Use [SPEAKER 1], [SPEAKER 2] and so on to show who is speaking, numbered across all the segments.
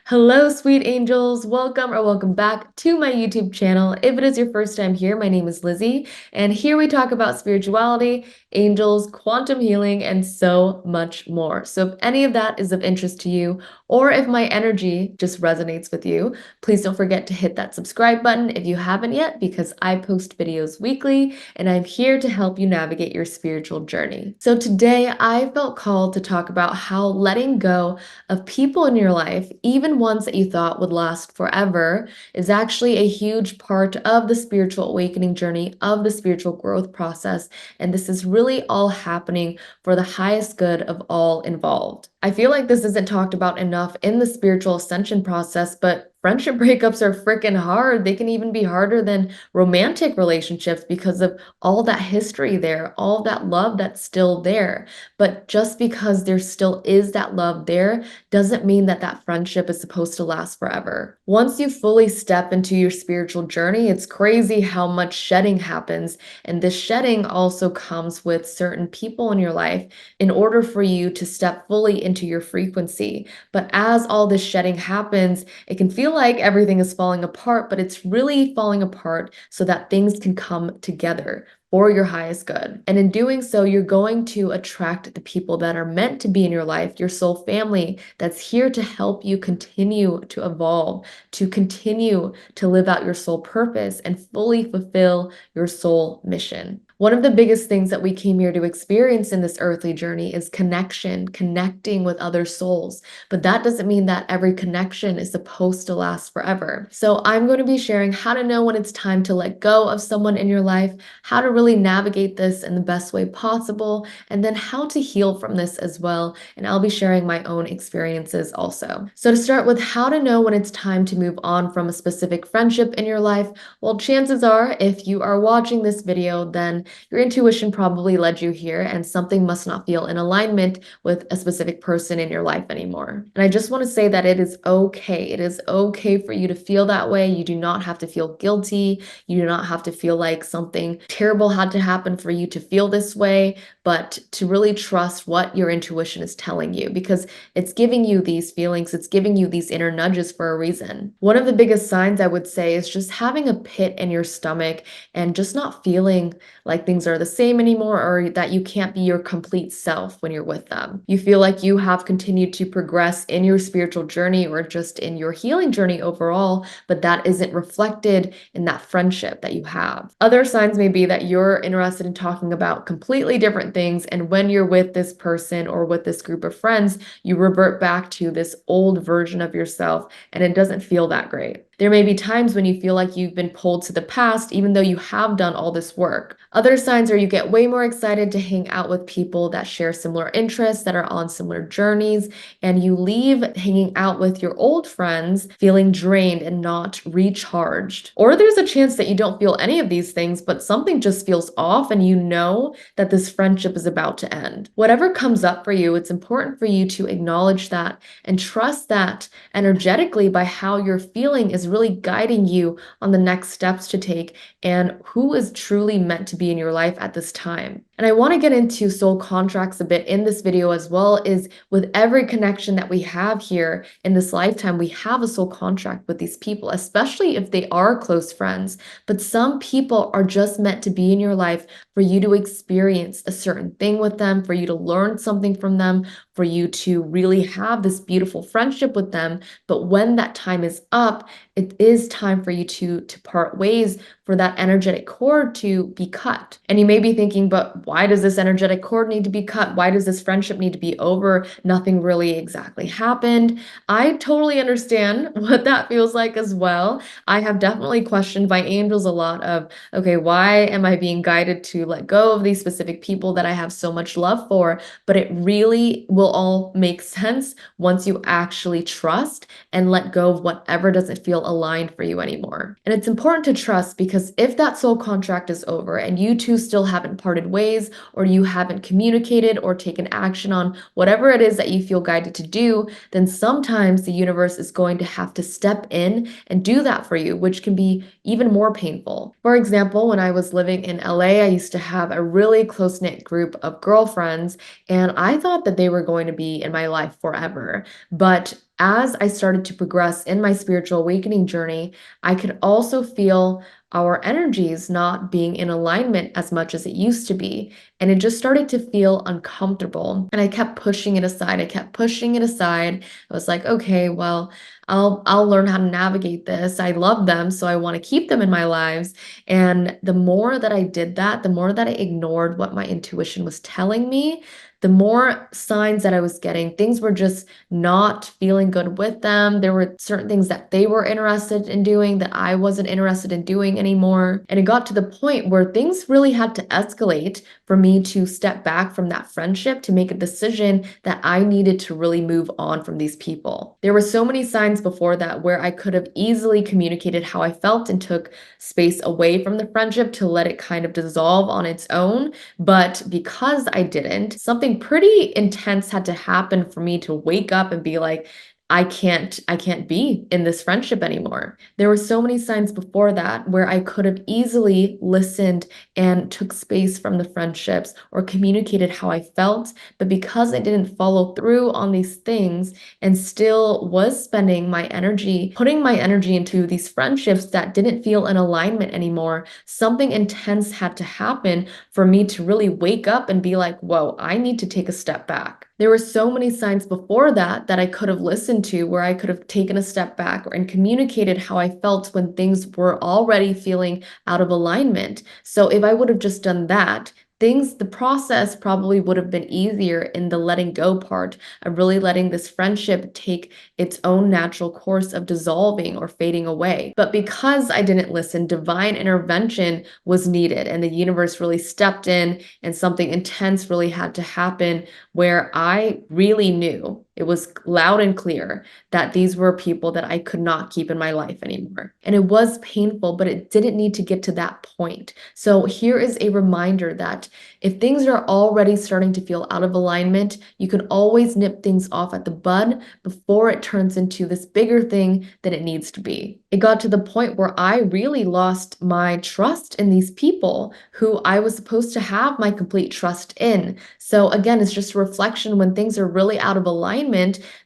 [SPEAKER 1] Hello, sweet angels. Welcome back to my YouTube channel. If it is your first time here, my name is Lizzie, and here we talk about spirituality, angels, quantum healing, and so much more. So if any of that is of interest to you, or if my energy just resonates with you, please don't forget to hit that subscribe button if you haven't yet, because I post videos weekly, and I'm here to help you navigate your spiritual journey. So today I felt called to talk about how letting go of people in your life, even ones that you thought would last forever, is actually a huge part of the spiritual awakening journey, of the spiritual growth process. And this is really all happening for the highest good of all involved. I feel like this isn't talked about enough in the spiritual ascension process, but friendship breakups are freaking hard. They can even be harder than romantic relationships because of all that history there, all that love that's still there. But just because there still is that love there doesn't mean that that friendship is supposed to last forever. Once you fully step into your spiritual journey, it's crazy how much shedding happens. And this shedding also comes with certain people in your life in order for you to step fully into your frequency. But as all this shedding happens, it can feel like everything is falling apart, but it's really falling apart so that things can come together for your highest good. And in doing so, you're going to attract the people that are meant to be in your life, your soul family that's here to help you continue to evolve, to continue to live out your soul purpose and fully fulfill your soul mission. One of the biggest things that we came here to experience in this earthly journey is connection, connecting with other souls. But that doesn't mean that every connection is supposed to last forever. So I'm going to be sharing how to know when it's time to let go of someone in your life, how to really navigate this in the best way possible, and then how to heal from this as well. And I'll be sharing my own experiences also. So to start with how to know when it's time to move on from a specific friendship in your life, well, chances are if you are watching this video, then your intuition probably led you here and something must not feel in alignment with a specific person in your life anymore. And I just want to say that it is okay. It is okay for you to feel that way. You do not have to feel guilty. You do not have to feel like something terrible had to happen for you to feel this way, but to really trust what your intuition is telling you because it's giving you these feelings, it's giving you these inner nudges for a reason. One of the biggest signs I would say is just having a pit in your stomach and just not feeling like things are the same anymore or that you can't be your complete self when you're with them. You feel like you have continued to progress in your spiritual journey or just in your healing journey overall, but that isn't reflected in that friendship that you have. Other signs may be that you're interested in talking about completely different things, and when you're with this person or with this group of friends, you revert back to this old version of yourself, and it doesn't feel that great. There may be times when you feel like you've been pulled to the past, even though you have done all this work. Other signs are you get way more excited to hang out with people that share similar interests, that are on similar journeys, and you leave hanging out with your old friends feeling drained and not recharged. Or there's a chance that you don't feel any of these things, but something just feels off and you know that this friendship is about to end. Whatever comes up for you, it's important for you to acknowledge that and trust that energetically by how you're feeling is really guiding you on the next steps to take and who is truly meant to be in your life at this time. And I want to get into soul contracts a bit in this video as well, is with every connection that we have here in this lifetime, we have a soul contract with these people, especially if they are close friends. But some people are just meant to be in your life for you to experience a certain thing with them, for you to learn something from them, for you to really have this beautiful friendship with them. But when that time is up, it is time for you to part ways, for that energetic cord to be cut. And you may be thinking, but why does this energetic cord need to be cut? Why does this friendship need to be over? Nothing really exactly happened. I totally understand what that feels like as well. I have definitely questioned my angels a lot of, okay, why am I being guided to let go of these specific people that I have so much love for? But it really will all make sense once you actually trust and let go of whatever doesn't feel aligned for you anymore. And it's important to trust because if that soul contract is over and you two still haven't parted ways, or you haven't communicated or taken action on whatever it is that you feel guided to do, then sometimes the universe is going to have to step in and do that for you, which can be even more painful. For example, when I was living in LA, I used to have a really close-knit group of girlfriends, and I thought that they were going to be in my life forever. But As I started to progress in my spiritual awakening journey, I could also feel our energies not being in alignment as much as it used to be. And it just started to feel uncomfortable. And I kept pushing it aside. I kept pushing it aside. I was like, okay, well, I'll learn how to navigate this. I love them, so I want to keep them in my lives. And the more that I did that, the more that I ignored what my intuition was telling me, the more signs that I was getting. Things were just not feeling good with them. There were certain things that they were interested in doing that I wasn't interested in doing anymore. And it got to the point where things really had to escalate for me to step back from that friendship to make a decision that I needed to really move on from these people. There were so many signs before that where I could have easily communicated how I felt and took space away from the friendship to let it kind of dissolve on its own. But because I didn't, something pretty intense had to happen for me to wake up and be like, I can't be in this friendship anymore. There were so many signs before that where I could have easily listened and took space from the friendships or communicated how I felt, but because I didn't follow through on these things and still was spending my energy, putting my energy into these friendships that didn't feel in alignment anymore, something intense had to happen for me to really wake up and be like, whoa, I need to take a step back. There were so many signs before that that I could have listened to where I could have taken a step back and communicated how I felt when things were already feeling out of alignment. So if I would have just done that, the process probably would have been easier in the letting go part of really letting this friendship take its own natural course of dissolving or fading away. But because I didn't listen, divine intervention was needed, and the universe really stepped in, and something intense really had to happen where I really knew it was loud and clear that these were people that I could not keep in my life anymore. And it was painful, but it didn't need to get to that point. So here is a reminder that if things are already starting to feel out of alignment, you can always nip things off at the bud before it turns into this bigger thing than it needs to be. It got to the point where I really lost my trust in these people who I was supposed to have my complete trust in. So again, it's just a reflection when things are really out of alignment,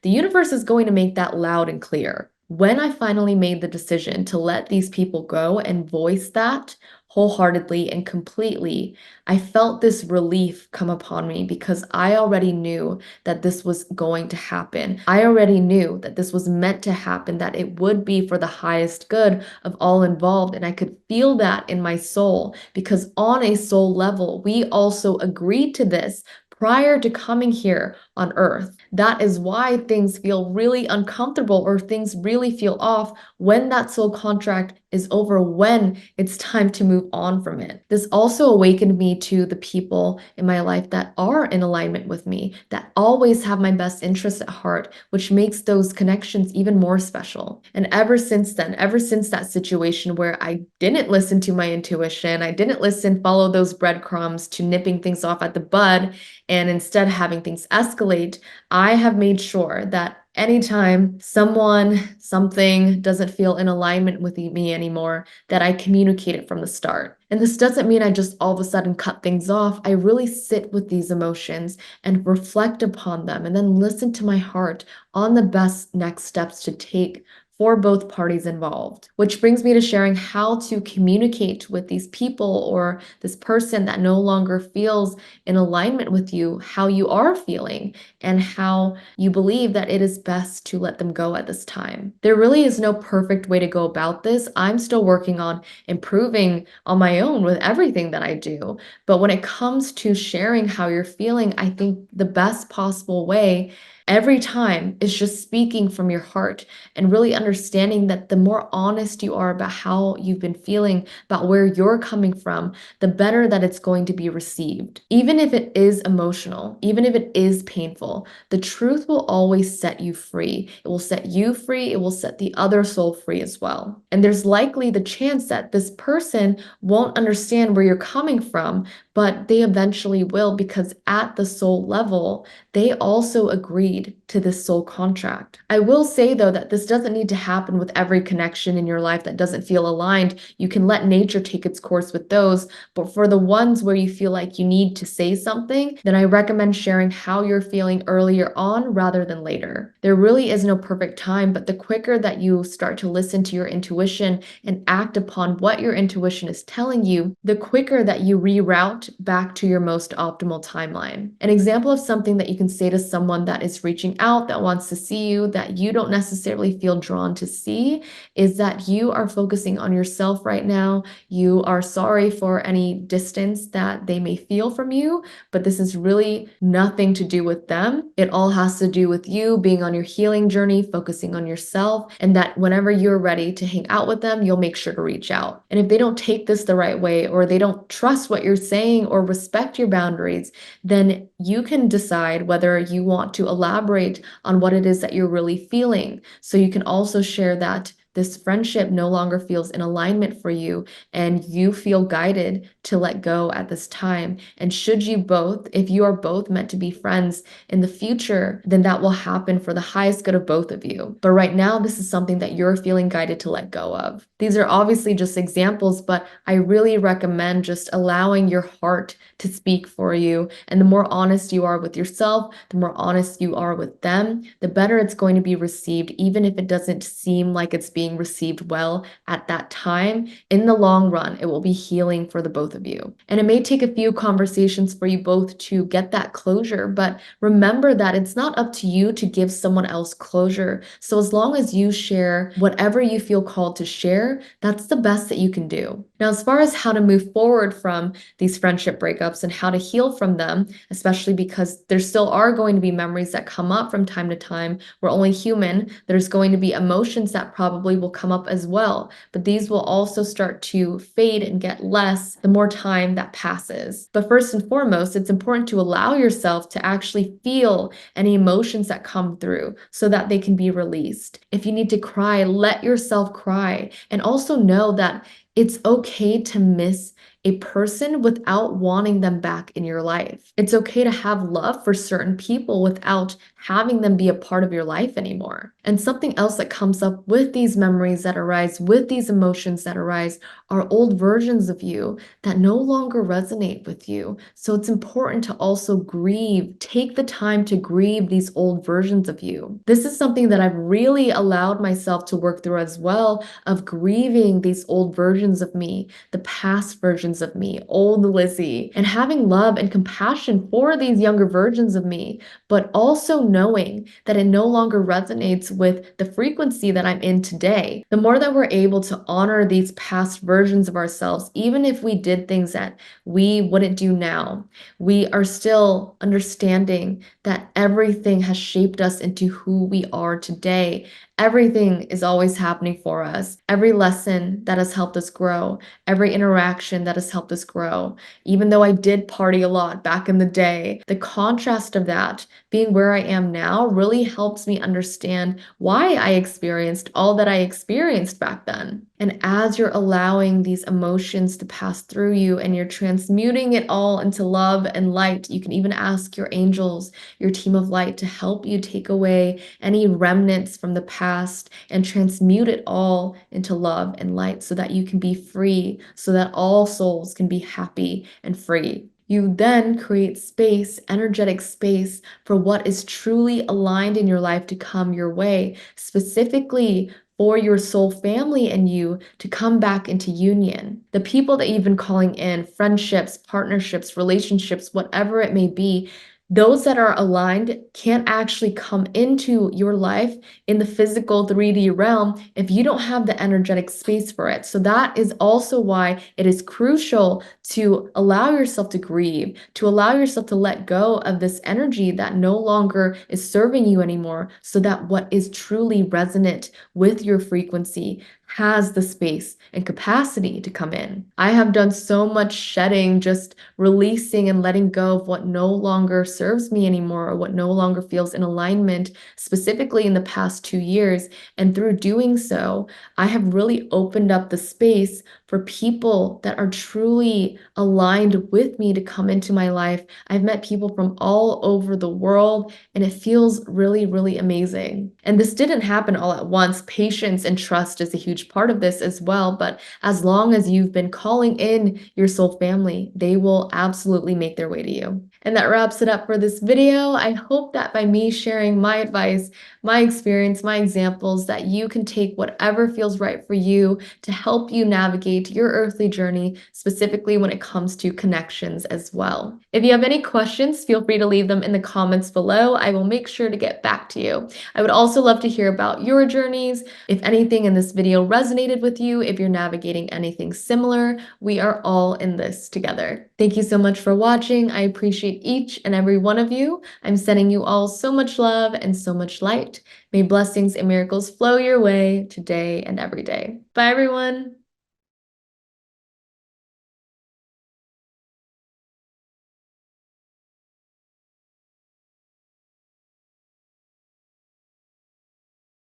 [SPEAKER 1] the universe is going to make that loud and clear. When I finally made the decision to let these people go and voice that wholeheartedly and completely, I felt this relief come upon me because I already knew that this was going to happen. I already knew that this was meant to happen, that it would be for the highest good of all involved. And I could feel that in my soul because on a soul level, we also agreed to this prior to coming here on earth. That is why things feel really uncomfortable or things really feel off when that soul contract is over, when it's time to move on from it. This also awakened me to the people in my life that are in alignment with me, that always have my best interests at heart, which makes those connections even more special. And ever since then, ever since that situation where I didn't listen to my intuition, I didn't follow those breadcrumbs to nipping things off at the bud, and instead having things escalate, I have made sure that anytime something doesn't feel in alignment with me anymore, that I communicate it from the start. And this doesn't mean I just all of a sudden cut things off. I really sit with these emotions and reflect upon them and then listen to my heart on the best next steps to take for both parties involved. Which brings me to sharing how to communicate with these people or this person that no longer feels in alignment with you, how you are feeling, and how you believe that it is best to let them go at this time. There really is no perfect way to go about this. I'm still working on improving on my own with everything that I do. But when it comes to sharing how you're feeling, I think the best possible way every time is just speaking from your heart and really understanding that the more honest you are about how you've been feeling, about where you're coming from, the better that it's going to be received. Even if it is emotional, even if it is painful, the truth will always set you free. It will set you free. It will set the other soul free as well. And there's likely the chance that this person won't understand where you're coming from, but they eventually will because at the soul level, they also agreed to this soul contract. I will say though that this doesn't need to happen with every connection in your life that doesn't feel aligned. You can let nature take its course with those, but for the ones where you feel like you need to say something, then I recommend sharing how you're feeling earlier on rather than later. There really is no perfect time, but the quicker that you start to listen to your intuition and act upon what your intuition is telling you, the quicker that you reroute back to your most optimal timeline. An example of something that you can say to someone that is reaching out, that wants to see you, that you don't necessarily feel drawn to see, is that you are focusing on yourself right now. You are sorry for any distance that they may feel from you, but this is really nothing to do with them. It all has to do with you being on your healing journey, focusing on yourself, and that whenever you're ready to hang out with them, you'll make sure to reach out. And if they don't take this the right way, or they don't trust what you're saying or respect your boundaries, then you can decide whether you want to elaborate on what it is that you're really feeling. So you can also share that this friendship no longer feels in alignment for you and you feel guided to let go at this time. And should you both, if you are both meant to be friends in the future, then that will happen for the highest good of both of you. But right now, this is something that you're feeling guided to let go of. These are obviously just examples, but I really recommend just allowing your heart to speak for you. And the more honest you are with yourself, the more honest you are with them, the better it's going to be received, even if it doesn't seem like it's being received well at that time. In the long run, it will be healing for the both of you. And it may take a few conversations for you both to get that closure, but remember that it's not up to you to give someone else closure. So as long as you share whatever you feel called to share, that's the best that you can do. Now, as far as how to move forward from these friendship breakups and how to heal from them, especially because there still are going to be memories that come up from time to time. We're only human. There's going to be emotions that probably will come up as well, but these will also start to fade and get less the more time that passes. But first and foremost, it's important to allow yourself to actually feel any emotions that come through so that they can be released. If you need to cry, let yourself cry. And also know that it's okay to miss a person without wanting them back in your life. It's okay to have love for certain people without having them be a part of your life anymore. And something else that comes up with these memories that arise, with these emotions that arise, are old versions of you that no longer resonate with you. So it's important to also grieve. Take the time to grieve these old versions of you. This is something that I've really allowed myself to work through as well, of grieving these old versions of me, the past versions of me, old Lizzie, and having love and compassion for these younger versions of me, but also knowing that it no longer resonates with the frequency that I'm in today. The more that we're able to honor these past versions of ourselves, even if we did things that we wouldn't do now, we are still understanding that everything has shaped us into who we are today. Everything is always happening for us. Every lesson that has helped us grow, every interaction that has helped us grow. Even though I did party a lot back in the day, the contrast of that being where I am now really helps me understand why I experienced all that I experienced back then. And as you're allowing these emotions to pass through you and you're transmuting it all into love and light, you can even ask your angels, your team of light, to help you take away any remnants from the past and transmute it all into love and light so that you can be free, so that all souls can be happy and free. You then create space, energetic space, for what is truly aligned in your life to come your way, specifically for your soul family and you to come back into union. The people that you've been calling in, friendships, partnerships, relationships, whatever it may be, those that are aligned can't actually come into your life in the physical 3D realm if you don't have the energetic space for it. So that is also why it is crucial to allow yourself to grieve, to allow yourself to let go of this energy that no longer is serving you anymore, so that what is truly resonant with your frequency has the space and capacity to come in. I have done so much shedding, just releasing and letting go of what no longer serves me anymore or what no longer feels in alignment, specifically in the past 2 years. And through doing so, I have really opened up the space for people that are truly aligned with me to come into my life. I've met people from all over the world, and it feels really, really amazing. And this didn't happen all at once. Patience and trust is a huge part of this as well. But as long as you've been calling in your soul family, they will absolutely make their way to you. And that wraps it up for this video. I hope that by me sharing my advice, my experience, my examples, that you can take whatever feels right for you to help you navigate your earthly journey, specifically when it comes to connections as well. If you have any questions, feel free to leave them in the comments below. I will make sure to get back to you. I would also love to hear about your journeys. If anything in this video resonated with you, if you're navigating anything similar, we are all in this together. Thank you so much for watching. I appreciate each and every one of you. I'm sending you all so much love and so much light. May blessings and miracles flow your way today and every day. Bye, everyone.